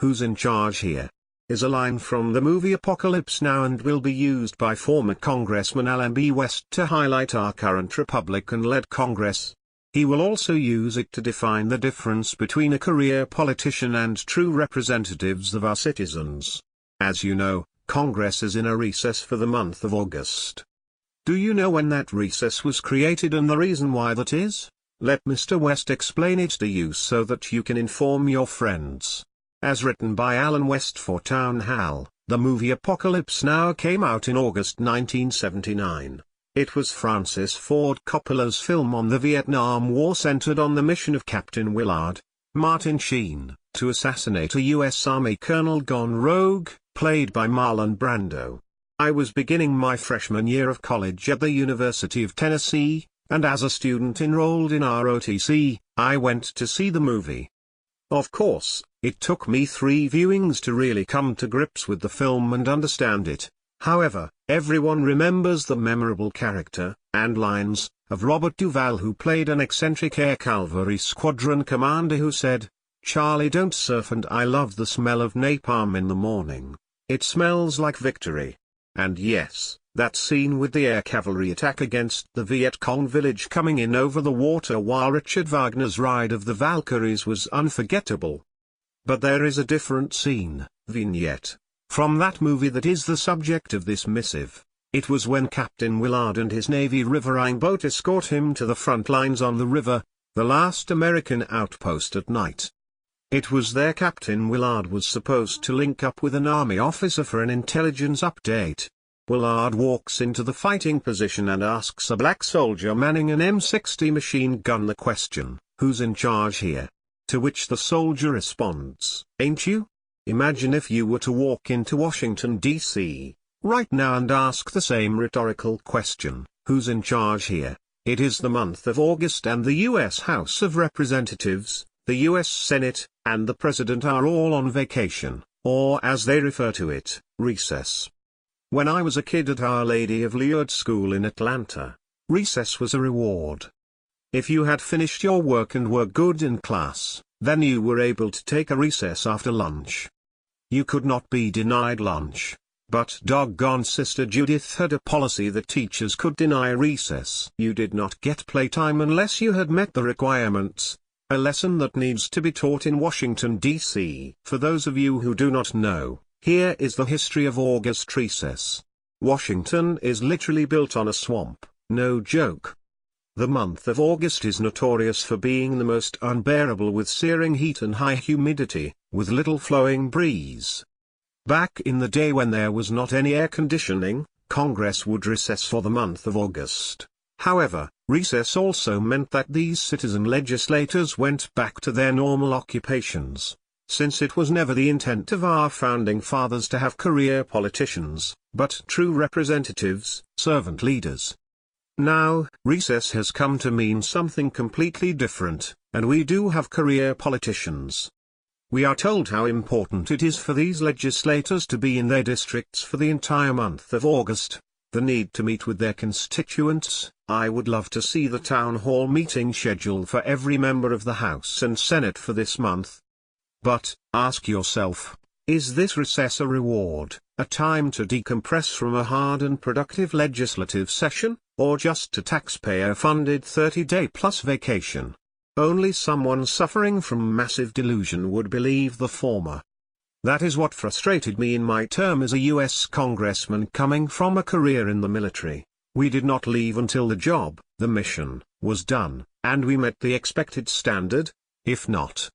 "Who's in charge here?" is a line from the movie Apocalypse Now and will be used by former Congressman Allen B. West to highlight our current Republican-led Congress. He will also use it to define the difference between a career politician and true representatives of our citizens. As you know, Congress is in a recess for the month of August. Do you know when that recess was created and the reason why that is? Let Mr. West explain it to you so that you can inform your friends. As written by Alan West for Town Hall, the movie Apocalypse Now came out in August 1979. It was Francis Ford Coppola's film on the Vietnam War centered on the mission of Captain Willard, Martin Sheen, to assassinate a U.S. Army colonel gone rogue, played by Marlon Brando. I was beginning my freshman year of college at the University of Tennessee, and as a student enrolled in ROTC, I went to see the movie. Of course, it took me 3 viewings to really come to grips with the film and understand it. However, everyone remembers the memorable character, and lines, of Robert Duvall, who played an eccentric Air Cavalry Squadron commander who said, "Charlie, don't surf and I love the smell of napalm in the morning. It smells like victory." And yes, that scene with the air cavalry attack against the Viet Cong village coming in over the water while Richard Wagner's Ride of the Valkyries was unforgettable. But there is a different scene, vignette, from that movie that is the subject of this missive. It was when Captain Willard and his Navy riverine boat escort him to the front lines on the river, the last American outpost at night. It was there Captain Willard was supposed to link up with an Army officer for an intelligence update. Willard walks into the fighting position and asks a black soldier manning an M60 machine gun the question, "Who's in charge here?" To which the soldier responds, "Ain't you?" Imagine if you were to walk into Washington, D.C., right now and ask the same rhetorical question, "Who's in charge here?" It is the month of August and the U.S. House of Representatives, the U.S. Senate, and the President are all on vacation, or as they refer to it, recess. When I was a kid at Our Lady of Lourdes School in Atlanta, recess was a reward. If you had finished your work and were good in class, then you were able to take a recess after lunch. You could not be denied lunch, but doggone Sister Judith had a policy that teachers could deny recess. You did not get playtime unless you had met the requirements. A lesson that needs to be taught in Washington, D.C. For those of you who do not know, here is the history of August recess. Washington is literally built on a swamp, no joke. The month of August is notorious for being the most unbearable with searing heat and high humidity, with little flowing breeze. Back in the day when there was not any air conditioning, Congress would recess for the month of August. However, recess also meant that these citizen legislators went back to their normal occupations, since it was never the intent of our founding fathers to have career politicians, but true representatives, servant leaders. Now, recess has come to mean something completely different, and we do have career politicians. We are told how important it is for these legislators to be in their districts for the entire month of August, the need to meet with their constituents. I would love to see the town hall meeting schedule for every member of the House and Senate for this month. But, ask yourself, is this recess a reward, a time to decompress from a hard and productive legislative session, or just a taxpayer-funded 30-day-plus vacation? Only someone suffering from massive delusion would believe the former. That is what frustrated me in my term as a U.S. congressman coming from a career in the military. We did not leave until the job, the mission, was done, and we met the expected standard. If not,